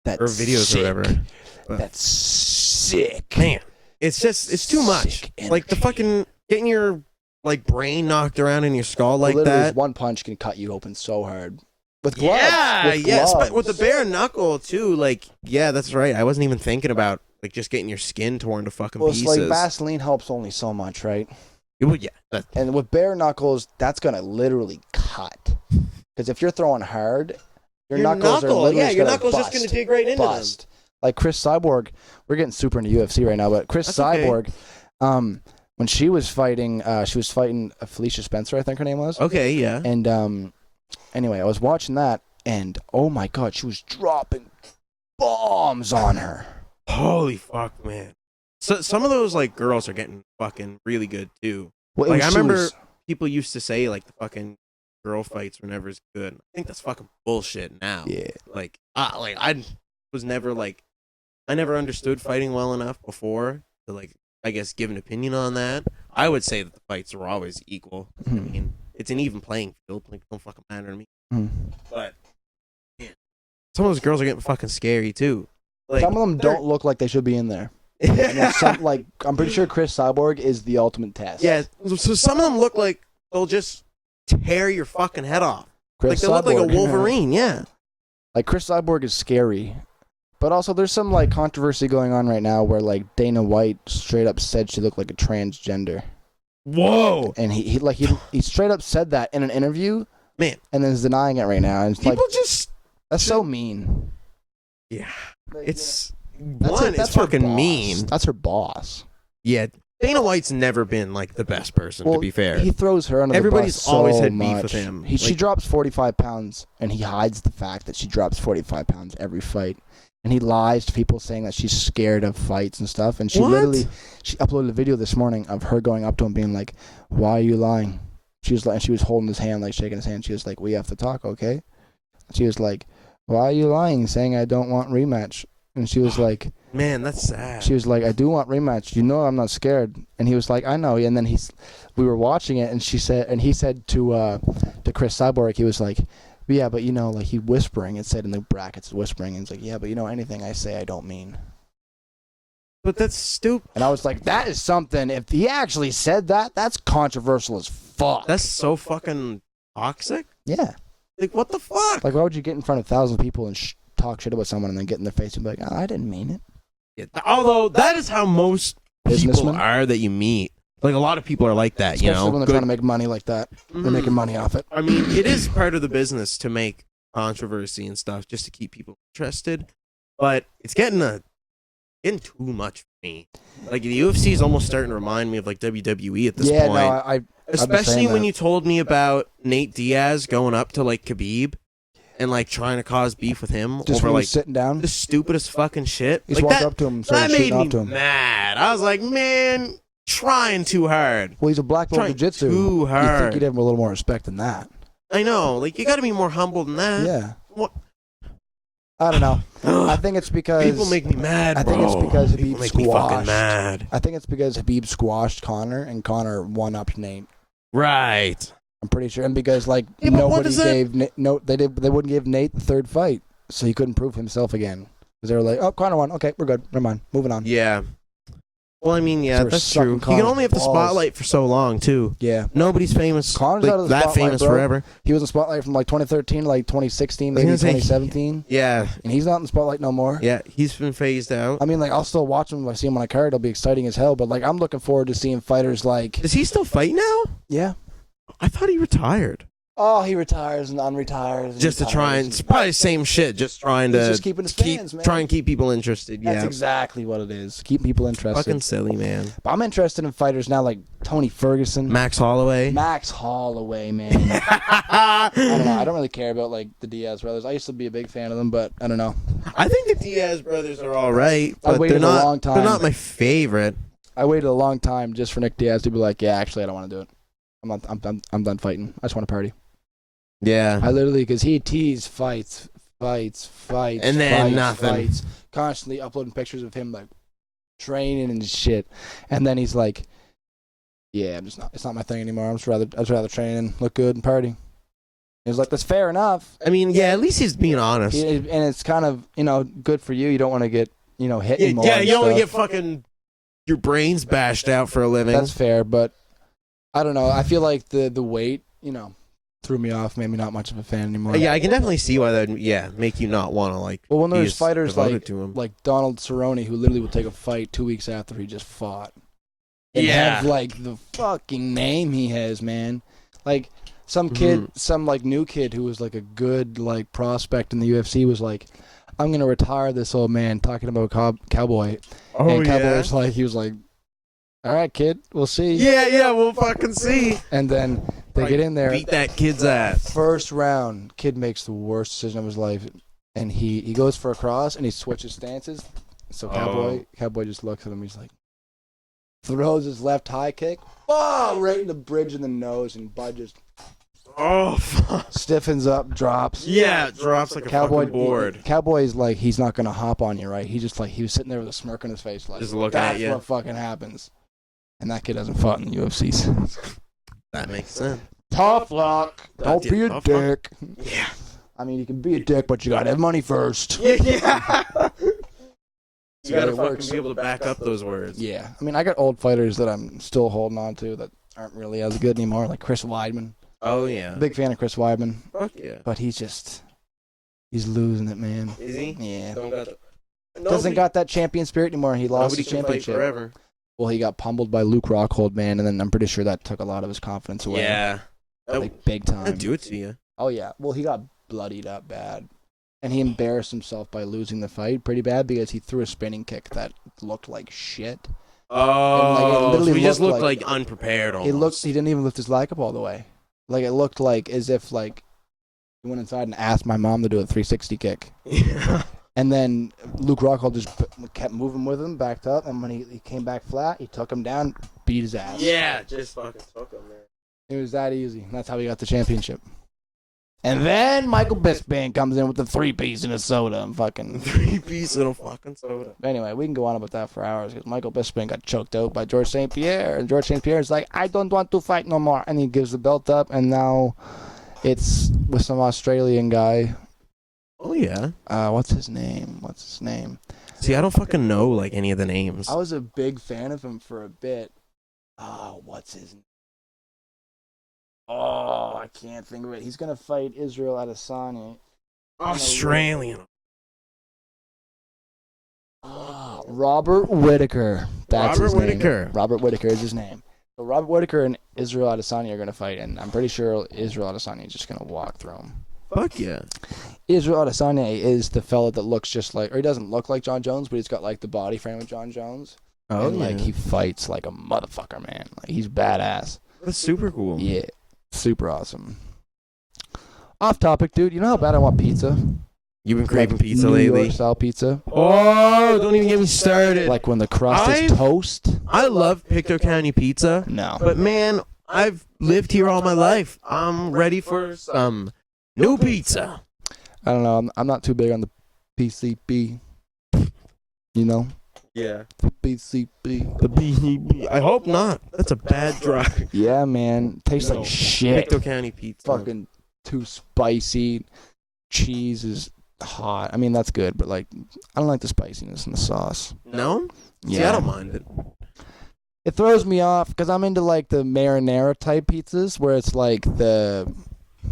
That's or videos sick. or whatever. But, That's sick. man, it's too much. Sick Like the energy. fucking getting your like brain knocked around in your skull like Literally, that. one punch can cut you open so hard. With gloves. Yeah, with yes, gloves. but with the bare knuckle too. Like, yeah, that's right. I wasn't even thinking about like just getting your skin torn to fucking Well, it's pieces. like Vaseline helps only so much, right? Well, yeah, And with bare knuckles, that's gonna literally cut. Because if you're throwing hard, your knuckles are literally yeah, your gonna knuckles bust, just gonna dig right into bust. Like Chris Cyborg, we're getting super into UFC right now, but Chris That's okay. Cyborg, when she was fighting Felicia Spencer, I think her name was. them. Okay, yeah. And anyway, I was watching that, and oh my god, she was dropping bombs on her. Holy fuck, man. So some of those like girls are getting fucking really good too. Well, Like I she remember was- people used to say like the fucking girl fights were never as good. I think that's fucking bullshit now. yeah. Like I was never like I never understood fighting well enough before to like I guess give an opinion on that. I would say that the fights were always equal. I Mhm. mean, it's an even playing field. Like don't fucking matter to me. Mhm. But man, some of those girls are getting fucking scary too. Like Some of them they're- don't look like they should be in there. And then some, like I'm pretty sure Chris Cyborg is the ultimate test. Yeah, so some of them look like they'll just tear your fucking head off. Chris Like they look like a Cyborg. Wolverine, yeah. Like Chris Cyborg is scary, but also there's some like controversy going on right now where like Dana White straight up said she looked like a transgender, Whoa. and he straight up said that in an interview, Man. and then is denying it right now. And it's People like just that's so mean. yeah. It's That's one, it's her fucking boss. mean. That's her boss. Yeah. Dana White's never been like the best person, to be fair. He throws her under Everybody's the bus always so had beef much. with him. She Like- drops 45 pounds, and he hides the fact that she drops 45 pounds every fight. And he lies to people saying that she's scared of fights and stuff. And she What? she uploaded a video this morning of her going up to him being like, "Why are you lying?" She was like, and she was holding his hand, like shaking his hand. She was like, "We have to talk, okay?" She was like, "Why are you lying, saying I don't want rematch?" And she was like, Man, that's sad. she was like, "I do want rematch. You know I'm not scared." And he was like, "I know." And then we were watching it, and he said to Chris Cyborg, he was like, "Yeah, but you know, like he whispering." It said in the brackets, whispering. And he's like, "Yeah, but you know, anything I say, I don't mean." But that's stupid. And I was like, that is something. If he actually said that, that's controversial as fuck. That's so fucking toxic. Yeah. Like, what the fuck? Like, why would you get in front of thousands of people and talk shit about someone and then get in their face and be like, oh, I didn't mean it? Yeah, although that is how most people Businessmen? are that you meet. Like, a lot of people are like that, Especially you know? when they're trying to make money like that. They're Mhm. making money off it. I mean, it is part of the business to make controversy and stuff just to keep people interested. But it's getting too much for me. Like, the UFC is almost starting to remind me of, like, WWE at this Yeah, point. no, I've been Especially saying when that. you told me about Nate Diaz going up to, like, Khabib and, like, trying to cause beef with him Just over, when he like, was sitting down, the stupidest fucking shit. he just Like, walked that, up to him and that started made shooting me off to him. mad. I was like, man, trying too hard. Well, he's a black belt Trying jiu-jitsu. too You think hard. he'd have a little more respect than that. I know. Like, you got to be more humble than that. Yeah. What? I don't know. I think it's because People make me mad, I think bro. it's because People Habib make me fucking squashed. mad. I think it's because Habib squashed Connor and Connor one-upped Nate. Right. I'm pretty sure, and because like Yeah, but what nobody does that- gave they wouldn't give Nate the third fight, so he couldn't prove himself again. Because they were like, oh, Connor won. Okay, we're good. Never mind. Moving on. Yeah. Well, I mean, yeah, So we're that's sucking true. You can Connor's only have the balls. spotlight for so long, too. Yeah. Nobody's famous. Connor's like, out of the that spotlight, famous bro. forever. He was in spotlight from like 2013 to like 2016, I was maybe gonna say- 2017, Yeah. and he's not in the spotlight no more. Yeah, he's been phased out. I mean, like I'll still watch him if I see him on a card. It'll be exciting as hell. But like I'm looking forward to seeing fighters like Does he still fight now? yeah. I thought he retired. Oh, he retires and unretires. And Just to try and it's probably the same shit. Just trying He's to just keeping his keep fans, man. try and keep people interested. That's Yeah, exactly what it is. Keep people interested. fucking silly, man. But I'm interested in fighters now like Tony Ferguson, Max Holloway. Max Holloway, man. I don't know. I don't really care about like the Diaz brothers. I used to be a big fan of them, but I don't know. I think the Diaz brothers are all right, I but waited they're a not. long time. They're not my favorite. I waited a long time just for Nick Diaz to be like, yeah, actually, I don't want to do it. I'm done fighting. I just want to party. Yeah. I literally, because he teased fights, And then nothing. fights, constantly uploading pictures of him like training and shit, and then he's like, "Yeah, it's not my thing anymore. I'd rather train and look good and party." He was like, "That's fair enough." I mean, yeah, at least he's being honest. And it's kind of good for you. You don't want to get hit Yeah, anymore. yeah, and you don't want to get stuff. fucking your brains bashed out for a living. That's fair, but I don't know. I feel like the weight, threw me off, made me not much of a fan anymore. Yeah, I can definitely see why that make you not want to like. Well, when be there's as fighters devoted to him. like Donald Cerrone, who literally would take a fight 2 weeks after he just fought, and Yeah. have like the fucking name he has, man. Like some kid, some like new kid who was like a good like prospect in the UFC was like, "I'm gonna retire this old man," talking about Cowboy. And Cowboy was like, he was like, "All right, kid, we'll see." Yeah, we'll fucking see. And then they get in there. Beat that kid's ass. First round, kid makes the worst decision of his life, and he goes for a cross and he switches stances. So Cowboy just looks at him. He's like, throws his left high kick, right in the bridge in the nose, and Bud just Fuck. stiffens up, drops. Yeah, it drops like a fucking board. Cowboy's like, he's not gonna hop on you, right? He was sitting there with a smirk on his face, like Just looking at that's you. what fucking happens. And that kid hasn't fought in the UFC. That makes sense. Tough luck. Don't Yeah, be a tough luck. dick. Yeah. I mean, you can be a dick, but you gotta have money first. Yeah. You gotta it fucking works. be able to back up those words. Yeah, I mean, I got old fighters that I'm still holding on to that aren't really as good anymore, like Chris Weidman. Oh yeah. Big fan of Chris Weidman, Fuck yeah. but he's losing it, man. Is he? Yeah, Doesn't doesn't got that champion spirit anymore. He lost Nobody his can fight championship. forever. Well, he got pummeled by Luke Rockhold, man, and then I'm pretty sure that took a lot of his confidence away. Yeah. like big time. That'd do it to you. Oh yeah, well he got bloodied up bad, and he embarrassed himself by losing the fight pretty bad because he threw a spinning kick that looked like shit. Oh, literally so he just looked looked like- like unprepared almost. He didn't even lift his leg up all the way. Like it looked like as if like he went inside and asked my mom to do a 360 kick. Yeah. And then Luke Rockhold just kept moving with him, backed up, and when he came back flat, he took him down, beat his ass. Yeah, just fucking took him, man. It was that easy. That's how he got the championship. And then Michael Bisping comes in with the 3-piece and a soda and fucking... 3-piece little fucking soda. Anyway, we can go on about that for hours because Michael Bisping got choked out by George St. Pierre. And George St. Pierre is like, I don't want to fight no more. And he gives the belt up, and now it's with some Australian guy. Oh yeah. What's his name? See, I don't fucking know like any of the names. I was a big fan of him for a bit. Oh, what's his name? Oh, I can't think of it. He's gonna fight Israel Adesanya. Australian. Robert Whitaker. That's his Robert name. Whitaker. Robert Whitaker is his name. So Robert Whitaker and Israel Adesanya are gonna fight, and I'm pretty sure Israel Adesanya is just gonna walk through him. Fuck yeah. Israel Adesanya is the fella that looks just like, or he doesn't look like John Jones, but he's got like the body frame of John Jones. Oh, and yeah. like he fights like a motherfucker, man. Like he's badass. That's super cool. Yeah, super awesome. Off topic, dude. You know how bad I want pizza? You've been craving Like pizza New lately? York style pizza. Oh, don't even get me started. Like when the crust is toast. I love Pictou County pizza, No. but man, I've lived here all my life. I'm ready for some new pizza. I don't know. I'm not too big on the PCB. You know? Yeah. PCB. The BCB. I hope not. That's a bad drive. Yeah, man. Tastes No. like shit. Pictou County pizza. Fucking too spicy. Cheese is hot. I mean, that's good, but like, I don't like the spiciness in the sauce. No? Yeah. See, I don't mind it. It throws me off because I'm into like the marinara type pizzas where it's like the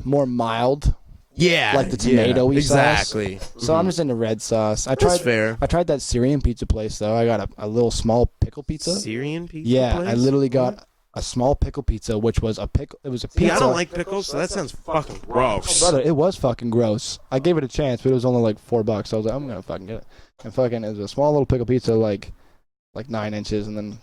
more mild. Yeah. Like the tomato-y sauce. Exactly. So I'm just into red sauce. That's fair. I tried that Syrian pizza place though. I got a little small pickle pizza. Syrian pizza Yeah, place? I literally got a small pickle pizza, which was a pickle. It was a pizza. See, I don't like pickles, so that sounds fucking gross. Brother, it was fucking gross. I gave it a chance, but it was only like $4. So I was like, I'm gonna fucking get it. And fucking, it was a small little pickle pizza, like 9 inches, and then,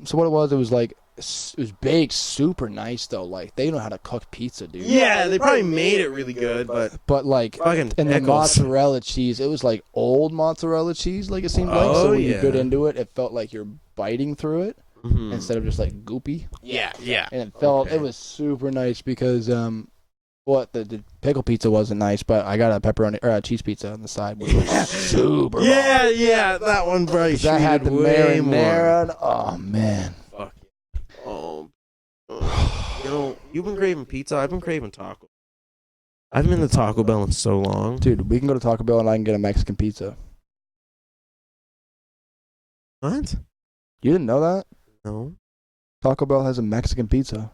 so what it was like, it was baked super nice though. Like they know how to cook pizza, dude. Yeah, they probably made it really good, but like, fucking and the pickles. mozzarella cheese, it was like old mozzarella cheese, like it seemed like. Oh, So when you yeah. bit into it, it felt like you're biting through it Mhm. instead of just like goopy. Yeah, yeah. And it felt, Okay. it was super nice because the pickle pizza wasn't nice, but I got a pepperoni or a cheese pizza on the side, which was super. Yeah, that one probably That had the treated way marinara. more. Oh man. Fuck yeah. You know, you've been craving pizza. I've been craving taco. I haven't been to Taco Bell in so long. Dude, we can go to Taco Bell and I can get a Mexican pizza. What? You didn't know that? No. Taco Bell has a Mexican pizza.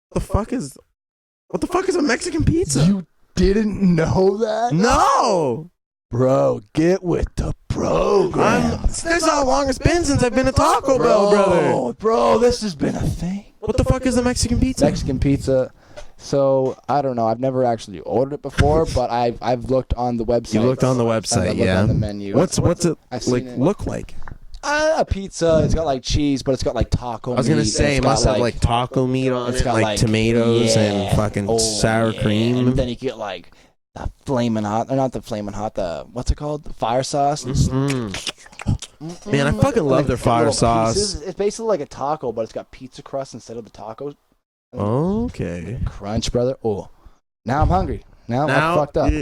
What the fuck is a Mexican pizza? You didn't know that? No. Bro, get with the program. That's how long it's been since I've been to Taco Bell, brother. Bro, this has been a thing. What the fuck is a Mexican pizza? Mexican pizza. So I don't know. I've never actually ordered it before, but I've looked on the website. You looked on the I've website, looked yeah. on the menu. What's it I've seen like it. look like? A pizza. It's got like cheese, but it's got like taco. I was gonna meat, say it and it's must got, have like taco meat on it's it, got like tomatoes yeah. and fucking sour yeah. cream. And then you get like the flaming hot, or not the flaming hot. The what's it called? The fire sauce. Mhm. Man, I fucking love their fire little sauce. pieces. It's basically like a taco, but it's got pizza crust instead of the tacos. Okay. Crunch, brother. Oh, now I'm hungry. Now I'm fucked up.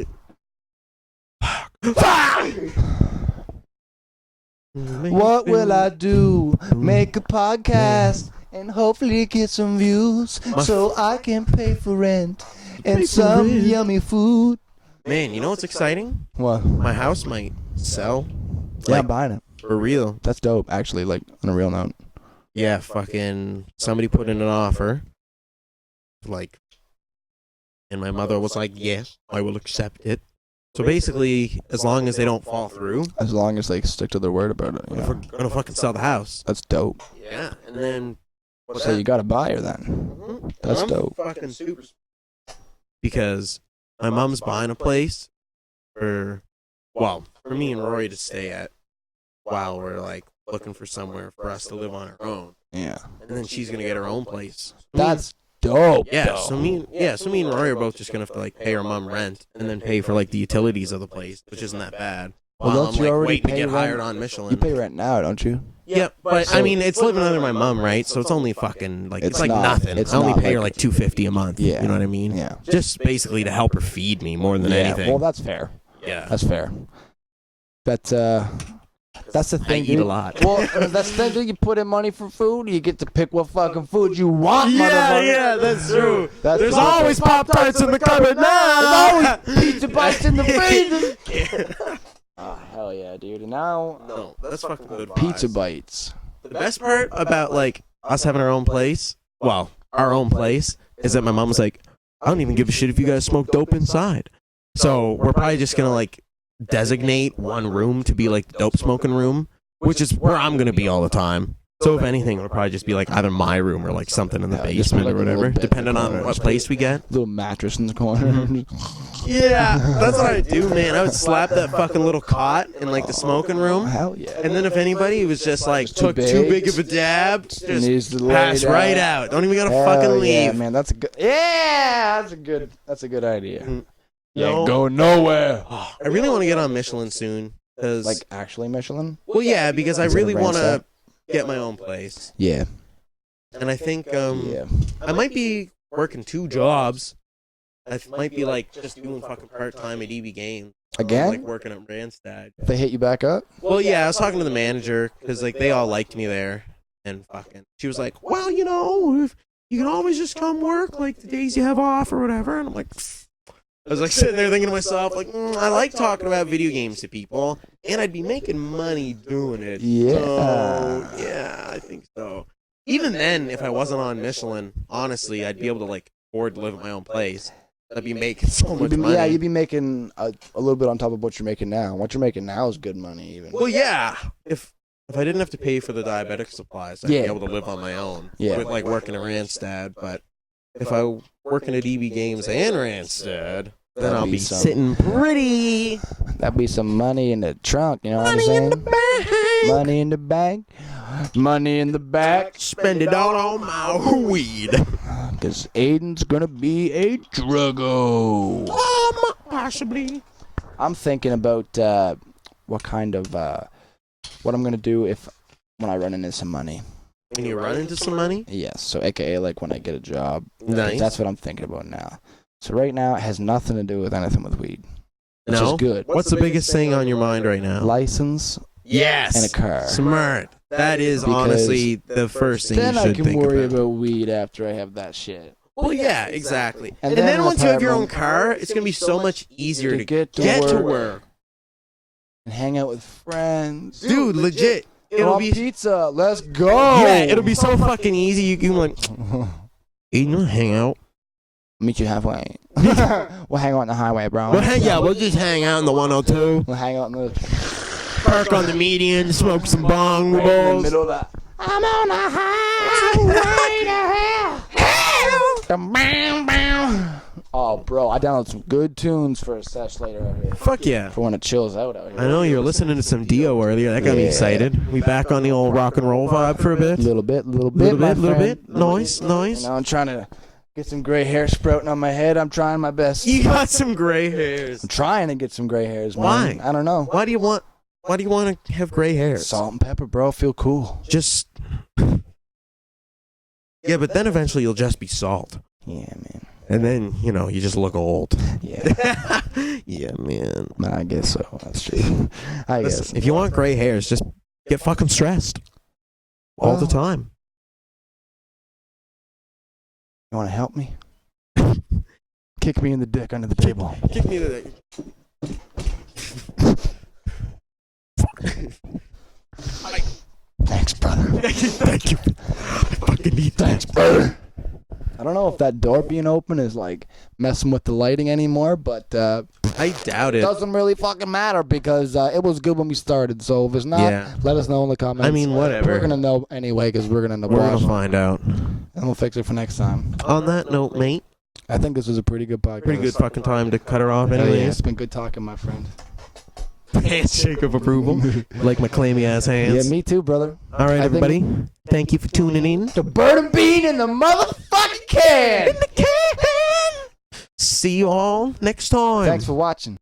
What will I do? Make a podcast and hopefully get some views so I can pay for rent and Pay for some rent. yummy food. Man, you know what's exciting? What? My house might sell. Yeah, I'm Like, buying it. for real. That's dope, actually, like, on a real note. Yeah, fucking somebody put in an offer. Like, and my mother was like, yes, I will accept it. So basically, as long as they don't fall through, As long as they stick to their word about it. we're Yeah. gonna fucking sell the house. That's dope. Yeah, and then what's So that? you got a buyer then. Mhm. That's I'm dope. Fucking super. Because my mom's buying a place for me and Rory to stay at while we're like looking for somewhere for us to live on our own. Yeah. And then she's gonna get her own place. That's dope. Yeah, though. so me and Rory are both just gonna have to like pay our mom rent and then pay for like the utilities of the place, which isn't that bad. Well, While don't I'm you like already waiting to pay get rent? hired on Michelin. You pay rent now, don't you? Yeah, but So- I mean, it's living under my mom, right? So it's only fucking like it's like not- nothing. it's I only not pay her like- like $250 a month. Yeah. You know what I mean? Yeah. Just basically to help her feed me more than Yeah. anything. Well, that's fair. Yeah. That's fair. That's the I thing. eat a dude. lot. Well, that's the thing. Dude. You put in money for food, you get to pick what fucking food you want, Yeah, motherfucker. yeah, that's true. That's There's perfect. always Pop-Tarts in the cupboard now. There's always pizza bites in the freezer. Yeah. Oh hell yeah, dude! And now No, that's fucking good. pizza vibes. bites. The best part about like us having our own place, well, our own place, is that my mom was like, I don't even give a shit if you guys smoke dope inside. So we're probably just gonna like designate one room to be like the dope smoking room, which is where I'm gonna be all the time. So if anything, it'll probably just be like either my room or like something in the Yeah, just basement like or a little whatever, bed depending in the on corner. what place we get. Little mattress in the corner. Yeah, that's what I do, man. I would slap that fucking little cot in like the smoking room. Hell yeah. And then if anybody was just like Just too took too big. big of a dab, Needs just to lay pass down. right out. Don't even gotta Hell fucking yeah, leave. man. That's a good. Yeah, that's a good idea. Mm. Yeah, No. go nowhere. I really want to get on Michelin soon. Cause, Like actually Michelin. well, yeah, because I Instead of really want to Randstad? get my own place. Yeah. And I think Yeah. I might be working 2 jobs. I might be like just doing fucking part-time at EB Games. Again? Like working at Randstad. They hit you back up. Well, yeah, I was talking to the manager because like they all liked me there, and fucking, she was like, "Well, you know, if you can always just come work like the days you have off or whatever." And I'm like, I was like sitting there thinking to myself, like, I like talking about video games to people, and I'd be making money doing it. Yeah. So, yeah, I think so. Even then, if I wasn't on Michelin, honestly, I'd be able to like afford to live at my own place. I'd be making so much money. Yeah, you'd be making a little bit on top of what you're making now. What you're making now is good money, even. Well, yeah. If I didn't have to pay for the diabetic supplies, I'd Yeah. be able to live on my own. Yeah. With like working at Randstad, but if I working at EB Games and Randstad, then That'd I'll be be some- sitting pretty. That'd be some money in the trunk. You know what I'm Money saying? in the bank. Money in the bank. Money in the back. Spend it all on my weed. Because Aiden's gonna be a druggo. Possibly. I'm thinking about what kind of what I'm gonna do when I run into some money. When you run into some money? Yes, so AKA like when I get a job. Nice. That's what I'm thinking about now. So right now it has nothing to do with anything with weed, which No? is good. What's the biggest thing on your mind right now? License Yes. and a car. Smart. That is Because honestly the first thing Then you I should can think worry about. about weed after I have that shit. Well, yeah, exactly. And And, then then an once you have your own apartment. car, it's going to be so much easier to get get to work. And hang out with friends. Dude, legit. It'll Want be pizza. Let's go. Yeah, it'll be so fucking easy. You can like, you know, hang out. Meet you halfway. We'll hang out on the highway, bro. We'll just hang out in the 102. We'll hang out in the Park on the median, smoke some bong right in the balls. middle of that. I'm on a highway to hell. Oh, bro, I downloaded some good tunes for a sesh later out here. Fuck yeah. For when it chills out here. I know you were listening to some Dio earlier. That got me Yeah. excited. We back on the old rock and roll vibe for a bit. Little bit, Little my bit. friend. Nice, You nice. know, I'm trying to get some gray hair sprouting on my head. I'm trying my best. You got some gray hairs. I'm trying to get some gray hairs, man. Why? I don't know. Why do you want to have gray hair? Salt and pepper, bro. Feel cool. Just yeah, but then eventually you'll just be salt, Yeah, man. and then you know you just look old. Yeah. Yeah, man. I guess so. That's true. I guess. Listen, if you want gray hairs, just get fucking stressed all the Well, time. You want to help me? Kick me in the dick under the table. Kick me the Thanks, brother. Thank you. I fucking need Thanks, brother. I don't know if that door being open is like messing with the lighting anymore, but I doubt it it. doesn't really fucking matter because it was good when we started. So if it's not, Yeah. let us know in the comments. I mean, whatever. We're gonna know anyway because we're gonna know. We're gonna watching, find out. and we'll fix it for next time. On that note, mate, I think this was a pretty good podcast. pretty good fucking time to cut her off. Hell yeah, Anyways, it's been good talking, my friend. handshake of approval, like my clammy ass hands. Yeah, me too, brother. All right, I think- everybody. Thank you for tuning in. The bird and bean in the motherfucking can. See you all next time. Thanks for watching.